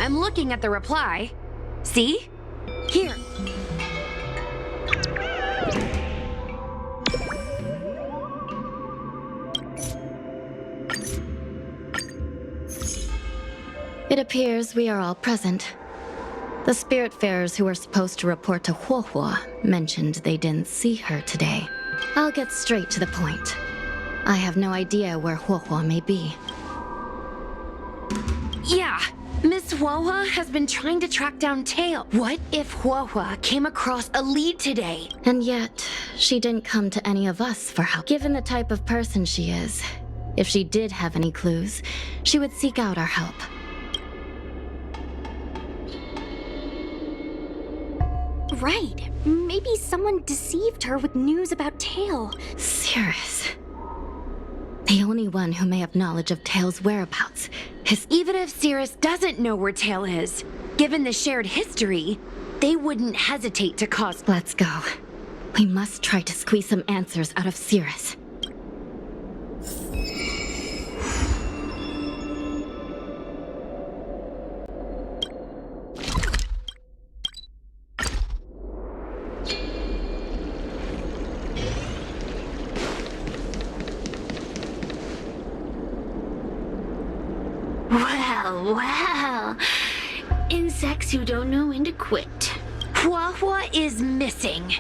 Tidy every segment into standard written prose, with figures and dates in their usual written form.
I'm looking at the reply. See? Here. It appears we are all present. The Spiritfarers who were supposed to report to Huohuo mentioned they didn't see her today. I'll get straight to the point. I have no idea where Huohuo may be. Yeah, Miss Huohuo has been trying to track down Tail. What if Huohuo came across a lead today? And yet, she didn't come to any of us for help. Given the type of person she is, if she did have any clues, she would seek out our help. Right. Maybe someone deceived her with news about Tail. Cirrus. The only one who may have knowledge of Tail's whereabouts is... Even if Cirrus doesn't know where Tail is, given the shared history, they wouldn't hesitate to cause... Let's go. We must try to squeeze some answers out of Cirrus. Well, insects who don't know when to quit. Huohuo is missing,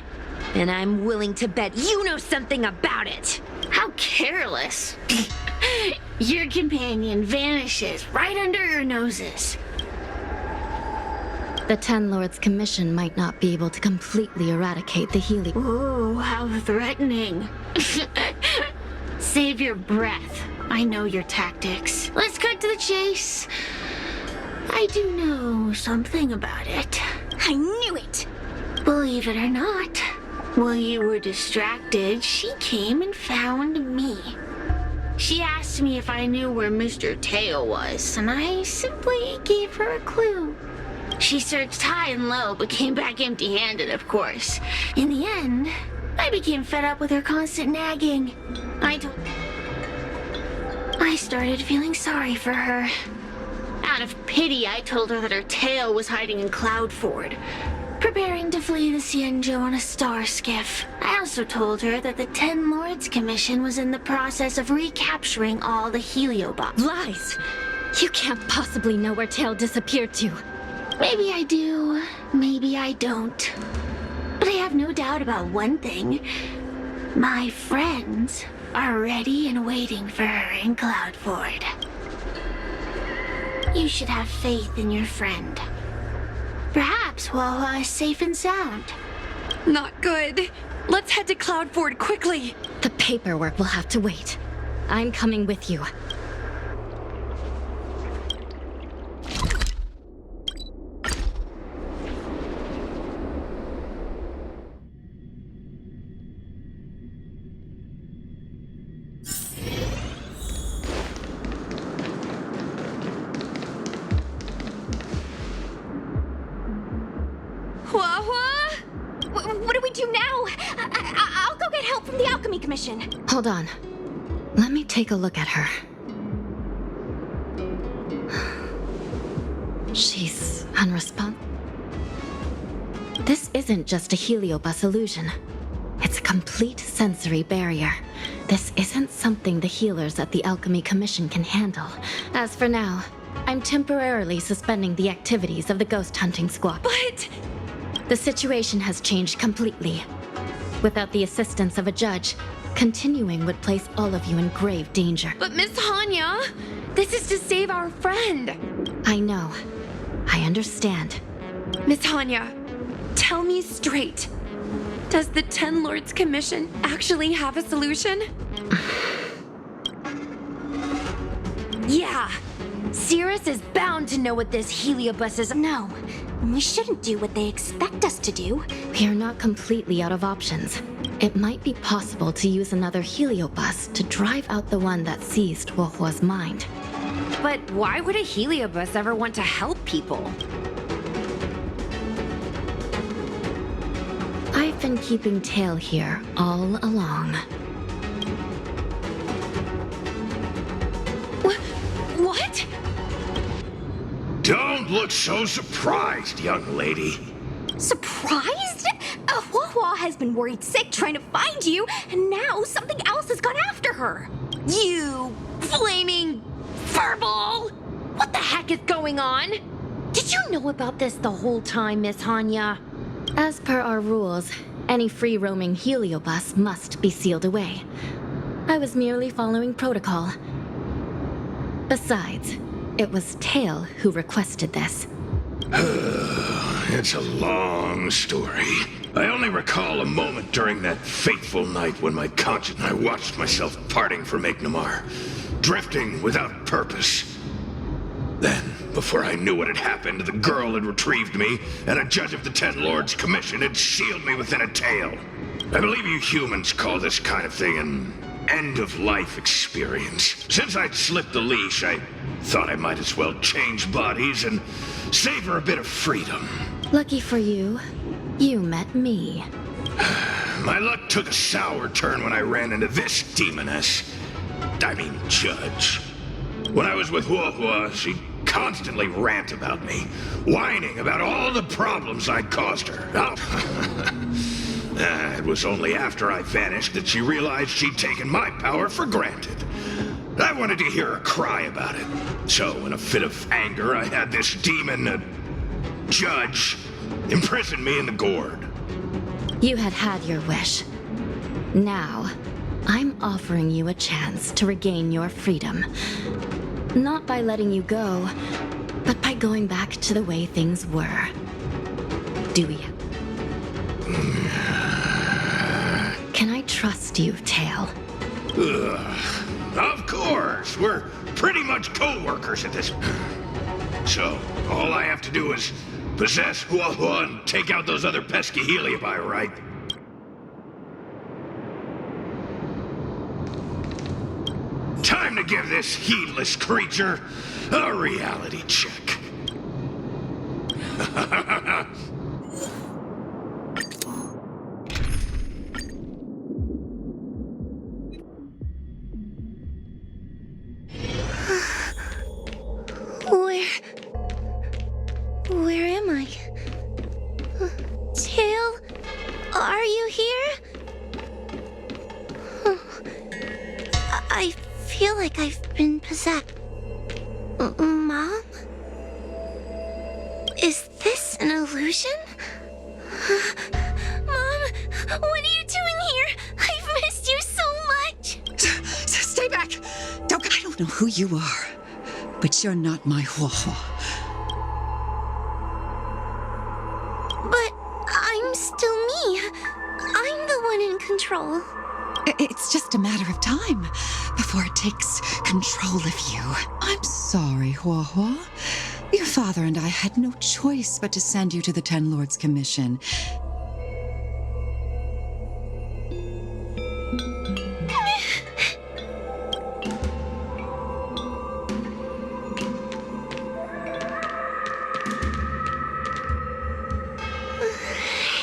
and I'm willing to bet you know something about it. How careless. Your companion vanishes right under your noses. The Ten Lords' Commission might not be able to completely eradicate the Helios. Ooh, how threatening. Save your breath. I know your tactics. Let's cut to the chase. I do know something about it. I knew it! Believe it or not, while you were distracted, she came and found me. She asked me if I knew where Mr. Tail was, and I simply gave her a clue. She searched high and low, but came back empty-handed, of course. In the end, I became fed up with her constant nagging. I started feeling sorry for her. Out of pity, I told her that her tail was hiding in Cloudford, preparing to flee the Xianzhou on a star skiff. I also told her that the Ten Lords Commission was in the process of recapturing all the Heliobots. Lies! You can't possibly know where Tail disappeared to. Maybe I do, maybe I don't. But I have no doubt about one thing. My friends are ready and waiting for her in Cloudford. You should have faith in your friend. Perhaps Huohuo is safe and sound. Not good. Let's head to Cloudford quickly. The paperwork will have to wait. I'm coming with you. What do we do now? I'll go get help from the Alchemy Commission. Hold on. Let me take a look at her. She's unresponsive. This isn't just a heliobus illusion. It's a complete sensory barrier. This isn't something the healers at the Alchemy Commission can handle. As for now, I'm temporarily suspending the activities of the ghost hunting squad. But... The situation has changed completely. Without the assistance of a judge, continuing would place all of you in grave danger. But Miss Hanya, this is to save our friend. I know. I understand. Miss Hanya, tell me straight. Does the Ten Lords Commission actually have a solution? Yeah. Cirrus is bound to know what this heliobus is. No, we shouldn't do what they expect us to do. We are not completely out of options. It might be possible to use another heliobus to drive out the one that seized Huohuo's mind. But why would a heliobus ever want to help people? I've been keeping Tail here all along. What? Don't Don't look so surprised, young lady. Surprised? Hua has been worried sick trying to find you, and now something else has gone after her. You flaming furball! What the heck is going on? Did you know about this the whole time, Miss Hanya? As per our rules, any free-roaming heliobus must be sealed away. I was merely following protocol. Besides, it was Tail who requested this. It's a long story. I only recall a moment during that fateful night when my conscience and I watched myself parting from Ignomar, drifting without purpose. Then, before I knew what had happened, the girl had retrieved me, and a judge of the Ten Lords Commission had sealed me within a tail. I believe you humans call this kind of thing an end-of-life experience. Since I'd slipped the leash, I thought I might as well change bodies and savor a bit of freedom. Lucky for you, you met me. My luck took a sour turn when I ran into this demoness. I mean, judge. When I was with Hua, she'd constantly rant about me, whining about all the problems I'd caused her. It was only after I vanished that she realized she'd taken my power for granted. I wanted to hear her cry about it. So, in a fit of anger, I had this demon, judge, imprison me in the gourd. You had your wish. Now, I'm offering you a chance to regain your freedom. Not by letting you go, but by going back to the way things were. Do we? Can I trust you, Tail? Of course, we're pretty much co-workers at this. So, all I have to do is possess Hua and take out those other pesky heliobi, right? Time to give this heedless creature a reality check. Where am I? Tail, are you here? I feel like I've been possessed. Mom? Is this an illusion? Mom, what are you doing here? I've missed you so much. Stay back! I don't know who you are, but you're not my Hua. But I'm still me. I'm the one in control. It's just a matter of time before it takes control of you. I'm sorry, Hua. Your father and I had no choice but to send you to the Ten Lords Commission.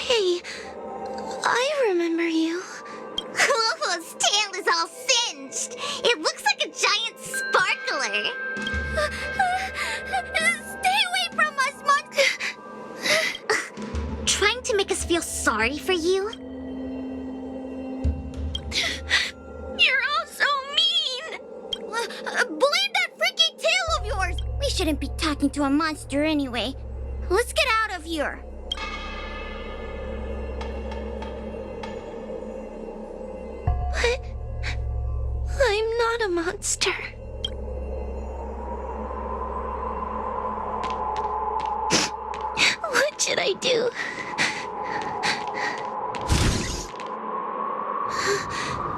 Hey, I remember you. Hua's tail is all singed. It looks like a giant sparkler. Stay away from us, monster! Trying to make us feel sorry for you? You're all so mean! Believe that freaking tail of yours! We shouldn't be talking to a monster anyway. Let's get out of here. But I'm not a monster. What should I do?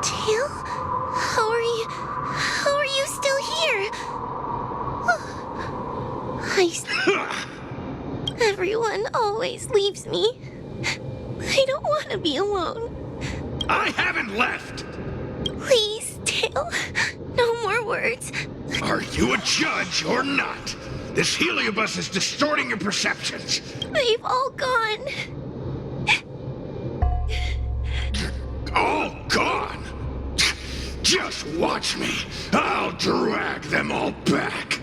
Tail? How are you still here? Everyone always leaves me. I don't want to be alone. I haven't left! Please, Tail. No more words. Are you a judge or not? This heliobus is distorting your perceptions. They've all gone. All gone? Just watch me. I'll drag them all back.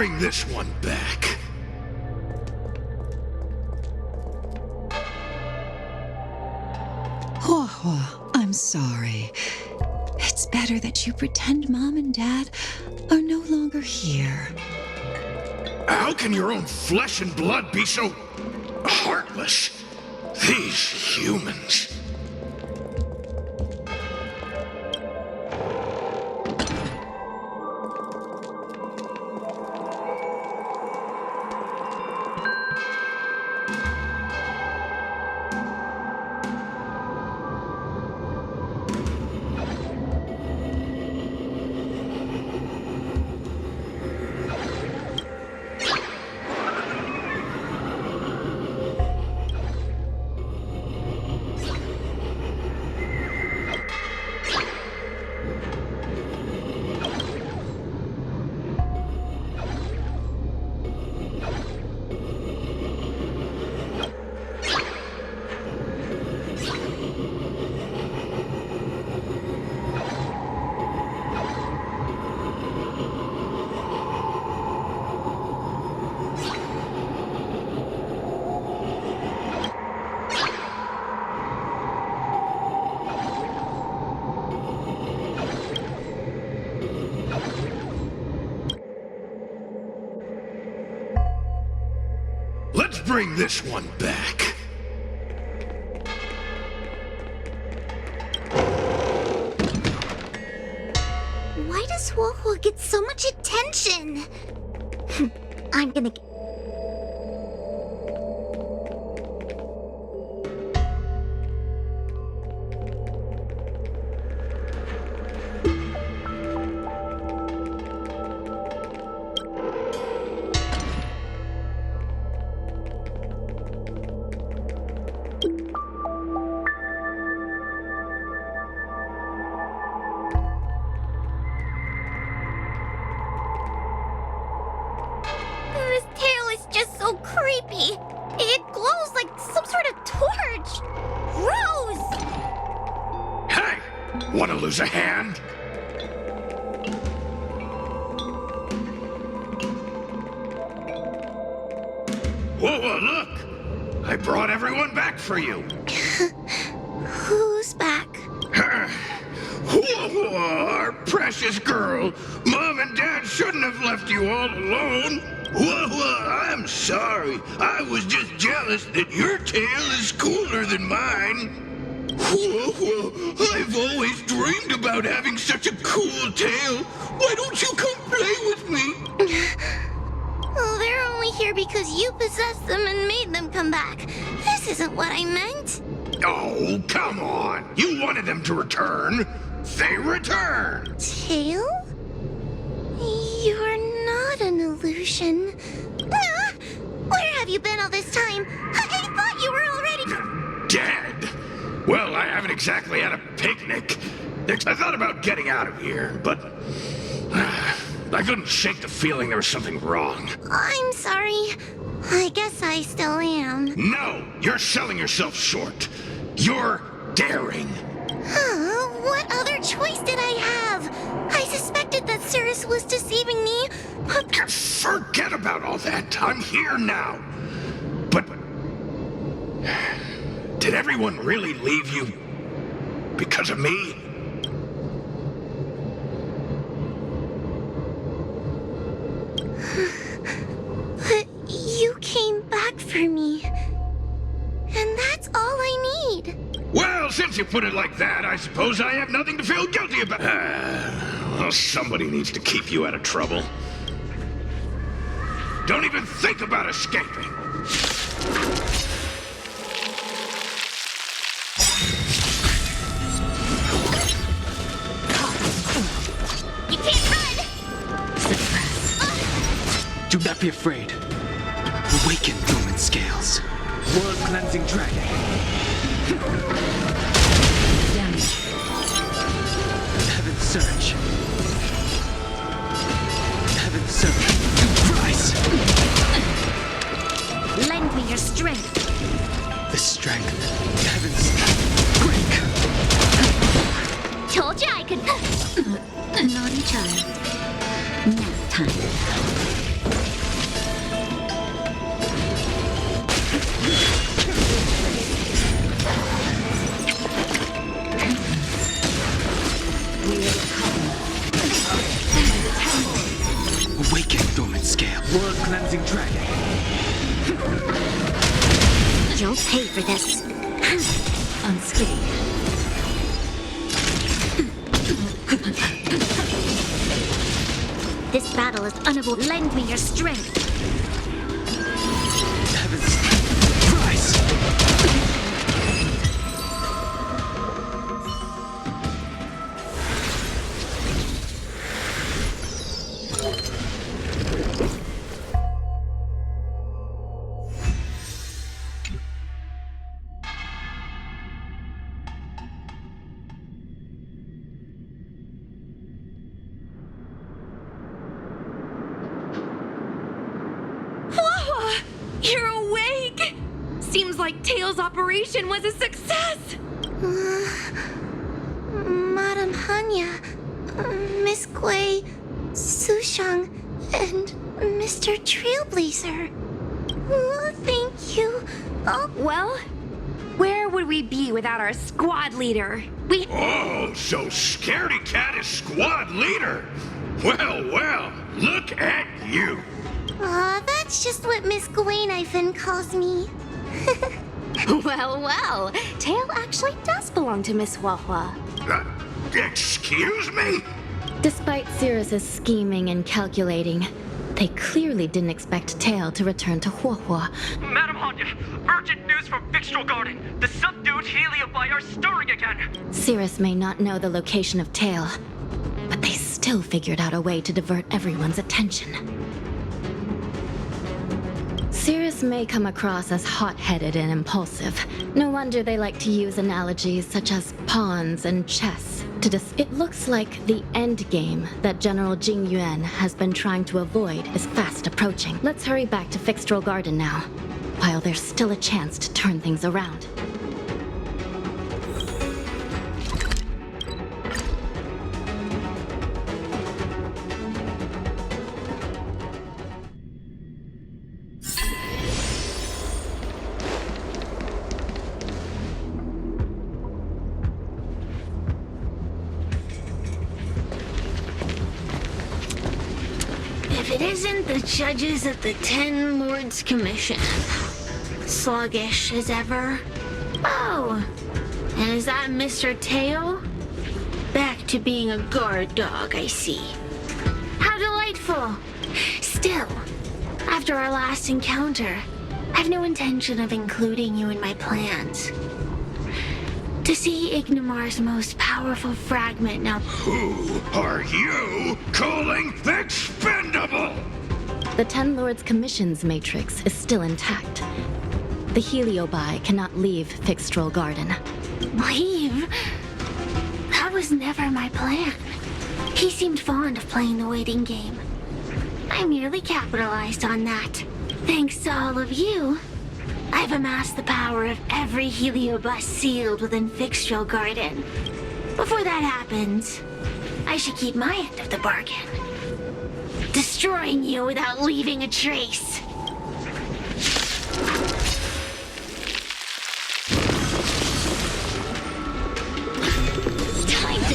bring this one back. Hua Hua, I'm sorry. It's better that you pretend Mom and Dad are no longer here. How can your own flesh and blood be so heartless? These humans. Let's bring this one back. Why does Wohua get so much attention? I'm gonna get... This tail is just so creepy. It glows like some sort of torch. Gross! Hey! Wanna lose a hand? Whoa, look! I brought everyone back for you. Who's back? Whoa, our precious girl. Mom and Dad shouldn't have left you all alone. Whoa, I'm sorry. I was just jealous that your tail is cooler than mine. Whoa, I've always dreamed about having such a cool tail. Why don't you come play with me? Oh, they're only here because you possessed them and made them come back. This isn't what I meant. Oh, come on. You wanted them to return. They returned. Tail? You're not an illusion. Ah! Where have you been all this time? I thought you were already... Dead? Well, I haven't exactly had a picnic. I thought about getting out of here, but I couldn't shake the feeling there was something wrong. I'm sorry. I guess I still am. No, you're selling yourself short. You're daring. What other choice did I have? I suspected that Cirrus was deceiving me, but... Forget about all that. I'm here now. But did everyone really leave you because of me? But you came back for me. And that's all I need. Well, since you put it like that, I suppose I have nothing to feel guilty about. Well, somebody needs to keep you out of trouble. Don't even think about escaping. You can't run! Do not be afraid. Awaken, dormant scales. World-cleansing dragon. Damage. Heaven surge. Heaven surge. Rise! Lend me your strength. The strength. Heaven's break. Told you I could... Naughty child. Nap time. for this. Unscathed. This battle is unavoidable. Lend me your strength. Heavens. Rise! You're awake! Seems like Tails' operation was a success! Madam Hanya, Miss Gui, Sushang, and Mr. Trailblazer. Oh, thank you. Oh, Well, where would we be without our squad leader? We... Oh, so Scaredy Cat is squad leader. Well, look at you. that's just what Miss Gui calls me. Well, Tail actually does belong to Miss Huahua. Excuse me? Despite Cirrus's scheming and calculating, they clearly didn't expect Tail to return to Huahua. Madam Hanya, urgent news from Fyxestroll Garden. The subdued Heliobi are stirring again. Cirrus may not know the location of Tail, but they still figured out a way to divert everyone's attention. Cirrus may come across as hot-headed and impulsive. No wonder they like to use analogies such as pawns and chess to It looks like the end game that General Jing Yuan has been trying to avoid is fast approaching. Let's hurry back to Fyxestroll Garden now, while there's still a chance to turn things around. If it isn't the judges at the Ten Lords Commission. Sluggish as ever. Oh, and is that Mr. Teo? Back to being a guard dog, I see. How delightful. Still, after our last encounter, I've no intention of including you in my plans. To see Ignimar's most powerful fragment now... Who are you calling expendable? The Ten Lords Commission's matrix is still intact. The Heliobi cannot leave Fyxestroll Garden. Leave? That was never my plan. He seemed fond of playing the waiting game. I merely capitalized on that. Thanks to all of you, I've amassed the power of every Heliobus sealed within Fyxestroll Garden. Before that happens, I should keep my end of the bargain. Destroying you without leaving a trace. Time to...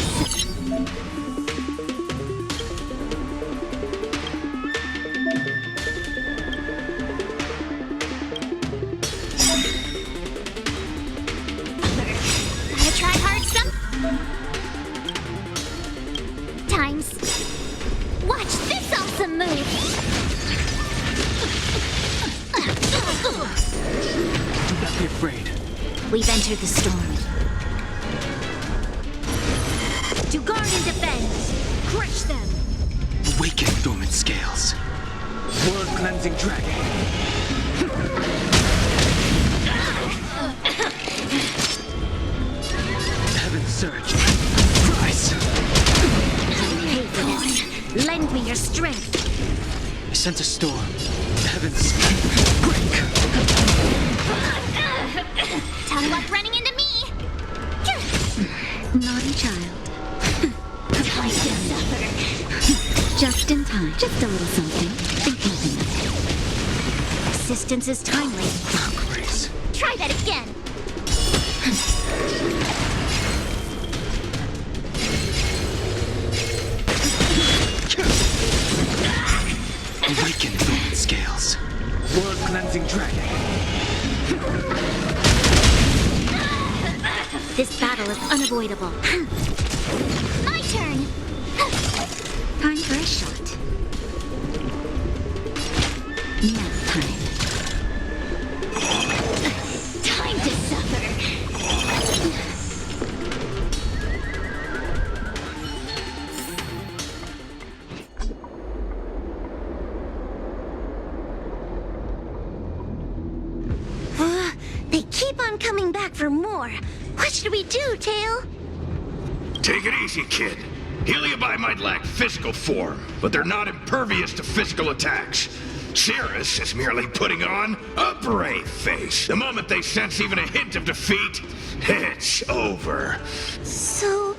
Gotta try hard sometimes. Watch this awesome move! Do not be afraid. We've entered the storm. To guard and defend! Crush them! Awaken dormant scales. World cleansing dragon. Heaven surge. Rise. Pay for this. Lend me your strength. I sent a storm. Heavens break. Tough luck running into me! Naughty child. Time to suffer. Just in time. Just a little something. Think nothing of it. Persistence is timely. Grace. Try that again! Awaken dormant scales. World cleansing dragon. This battle is unavoidable. My turn! Time for a shot. Nap time. Time to suffer. They keep on coming back for more. What should we do, Tail? Take it easy, kid. Heliobi might lack physical form, but they're not impervious to physical attacks. Cirrus is merely putting on a brave face. The moment they sense even a hint of defeat, it's over. So,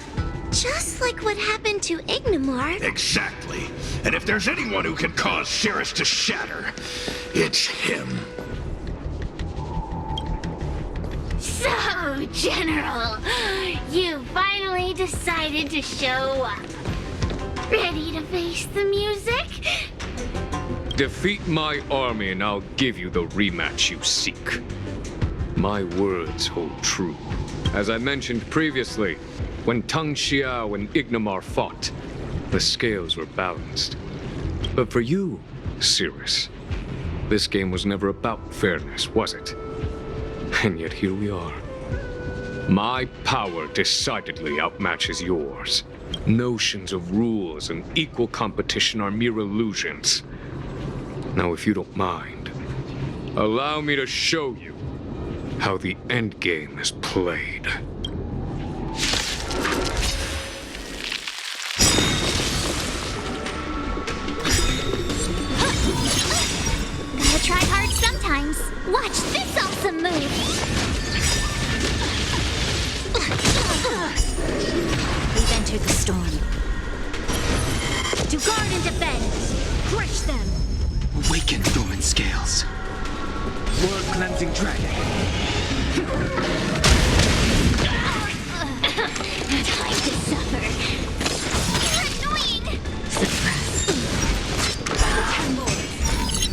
just like what happened to Ignimar. Exactly. And if there's anyone who can cause Cirrus to shatter, it's him. So, General, you finally decided to show up. Ready to face the music? Defeat my army and I'll give you the rematch you seek. My words hold true. As I mentioned previously, when Tang Xiao and Ignimar fought, the scales were balanced. But for you, Cirrus, this game was never about fairness, was it? And yet here we are. My power decidedly outmatches yours. Notions of rules and equal competition are mere illusions. Now, if you don't mind, allow me to show you how the endgame is played. Gotta try hard sometimes. Watch this awesome move. We've entered the storm. To guard and defend. Crush them. Awaken dormant scales. World cleansing dragon. Time to suffer. You're annoying. Suppress. By the 10 lords.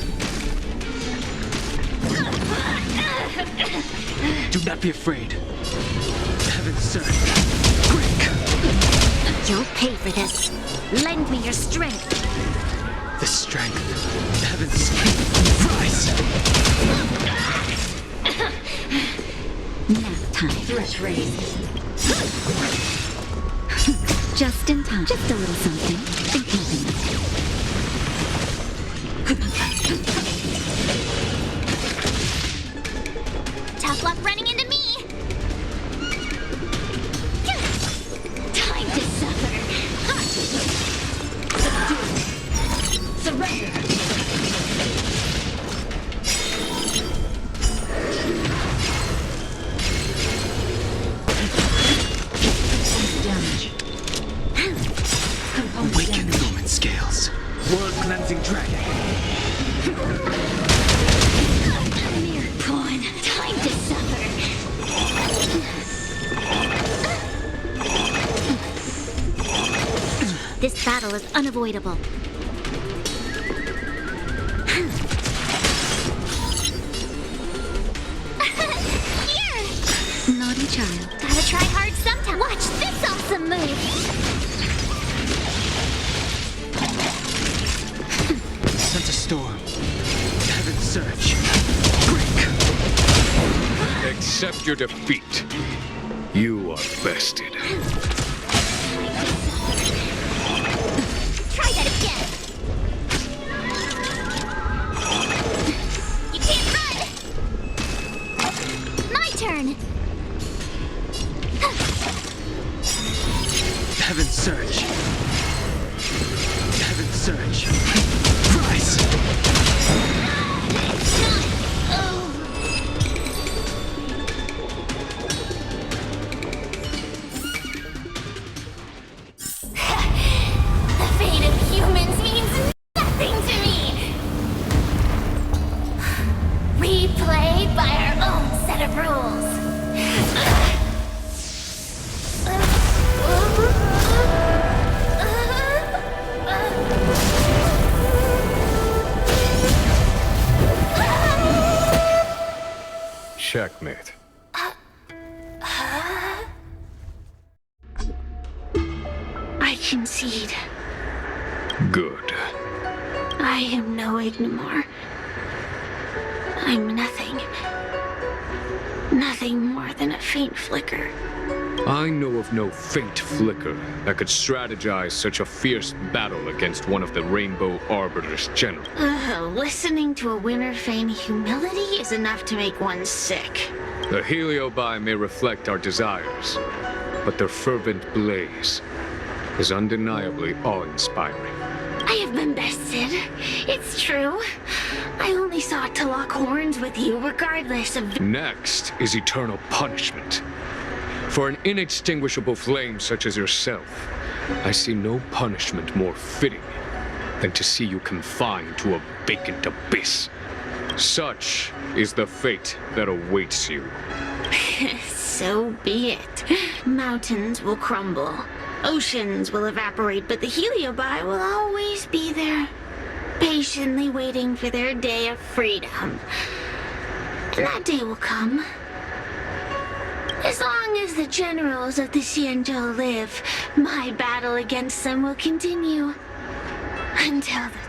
Do not be afraid. Heaven's servant. Quick! You'll pay for this. Lend me your strength. The strength. Heaven's rise! Nap time. Thresh raised. Just in time. Just a little something. Think nothing of it. Tough luck running into me. Time to suffer. Surrender. Damage. Awaken dormant scales. World cleansing dragon. Mere pawn. Time to suffer. This battle is unavoidable. Here! Naughty child. Gotta try hard sometime. Watch this awesome move! Sense a storm. Heaven's surge. Break! Accept your defeat. You are bested. Try that again! You can't run! My turn! Heaven's surge. Heaven's surge. Rise! The fate of humans means nothing to me! We play by our own set of rules. concede. Good. I am no Ignimar. I'm nothing. Nothing more than a faint flicker. I know of no faint flicker that could strategize such a fierce battle against one of the Rainbow Arbiter's generals. Listening to a winter feign humility is enough to make one sick. The Heliobi may reflect our desires, but their fervent blaze is undeniably awe-inspiring. I have been bested. It's true. I only sought to lock horns with you regardless of... Next is eternal punishment. For an inextinguishable flame such as yourself, I see no punishment more fitting than to see you confined to a vacant abyss. Such is the fate that awaits you. So be it. Mountains will crumble. Oceans will evaporate, but the Heliobi will always be there, patiently waiting for their day of freedom. And that day will come. As long as the generals of the Xianzhou live, my battle against them will continue. Until the...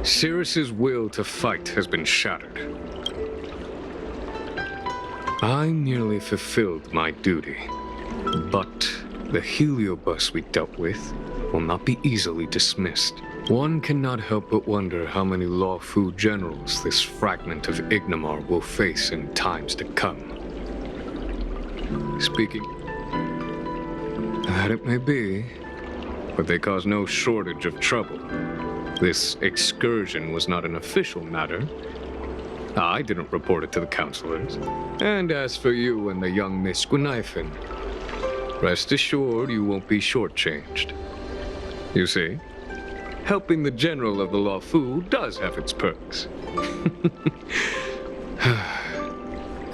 Cirrus's will to fight has been shattered. I merely fulfilled my duty, but the heliobus we dealt with will not be easily dismissed. One cannot help but wonder how many Lawfu generals this fragment of Ignimar will face in times to come. Speaking that it may be, but they cause no shortage of trouble. This excursion was not an official matter. I didn't report it to the counselors. And as for you and the young Miss Guinaifen, rest assured you won't be shortchanged. You see, helping the general of the Lawfu does have its perks.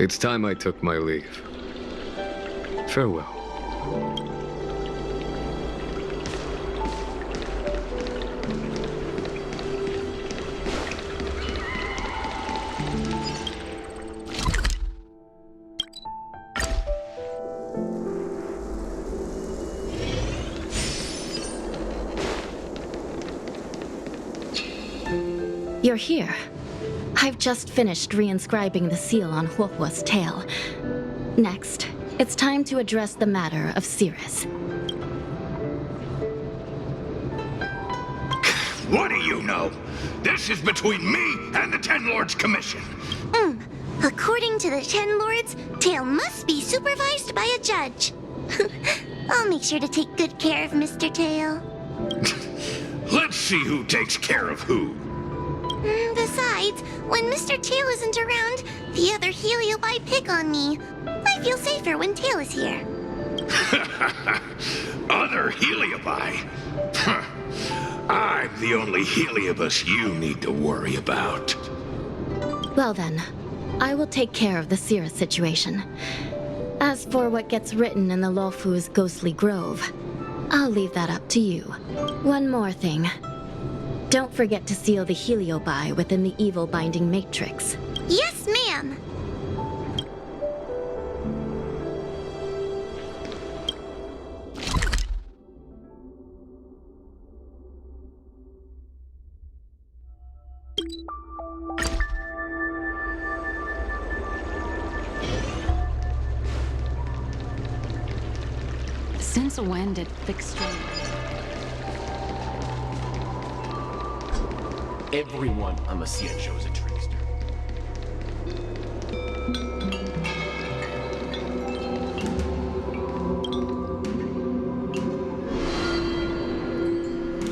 It's time I took my leave. Farewell. You're here. I've just finished reinscribing the seal on Huohuo's tail. Next, it's time to address the matter of Cirrus. What do you know? This is between me and the Ten Lords Commission. According to the Ten Lords, Tail must be supervised by a judge. I'll make sure to take good care of Mr. Tail. Let's see who takes care of who. Besides, when Mr. Tail isn't around, the other Heliobi pick on me. I feel safer when Tail is here. Other Heliobi? I'm the only Heliobus you need to worry about. Well then, I will take care of the Cirrus situation. As for what gets written in the Lawfu's ghostly grove, I'll leave that up to you. One more thing. Don't forget to seal the Heliobi within the evil binding matrix. Yes, ma'am. Since when did Fyxestroll... Everyone on the Xianzhou is a trickster.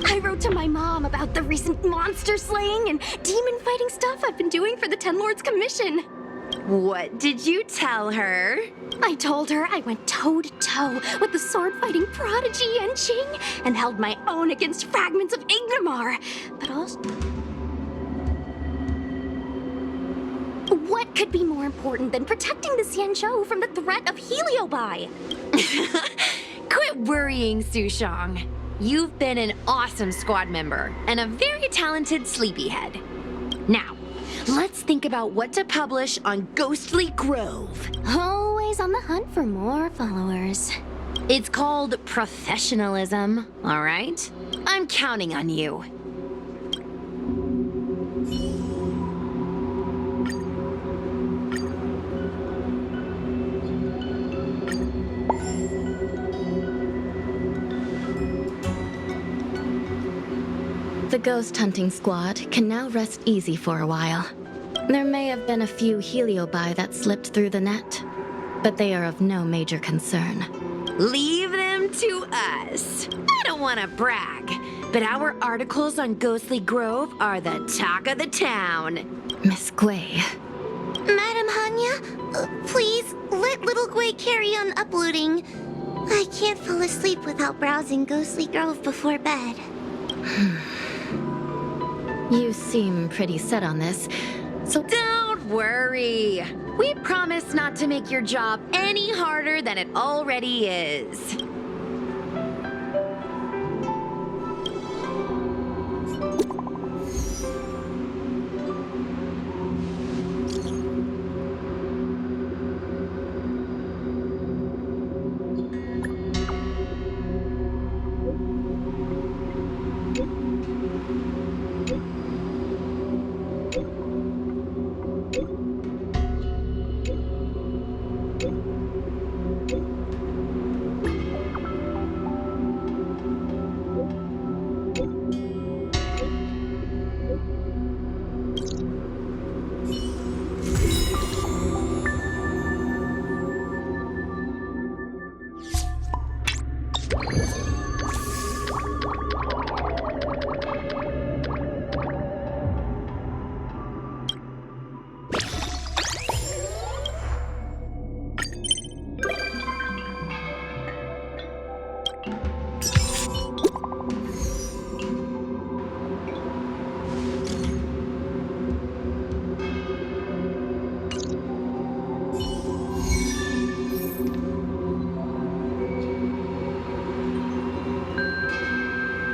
I wrote to my mom about the recent monster slaying and demon fighting stuff I've been doing for the Ten Lords Commission. What did you tell her? I told her I went toe-to-toe with the sword-fighting prodigy Yanqing and held my own against fragments of Ignimar. But also... What could be more important than protecting the Xianzhou from the threat of Heliobi? Quit worrying, Sushang. you've been an awesome squad member and a very talented sleepyhead. Now, let's think about what to publish on Ghostly Grove. Always on the hunt for more followers. It's called professionalism, all right? I'm counting on you. The ghost hunting squad can now rest easy for a while. There may have been a few heliobi that slipped through the net, but they are of no major concern. Leave them to us. I don't want to brag, but our articles on Ghostly Grove are the talk of the town. Miss Gwei. Madam Hanya, please let little Gwei carry on uploading. I can't fall asleep without browsing Ghostly Grove before bed. You seem pretty set on this, so Don't worry. We promise not to make your job any harder than it already is.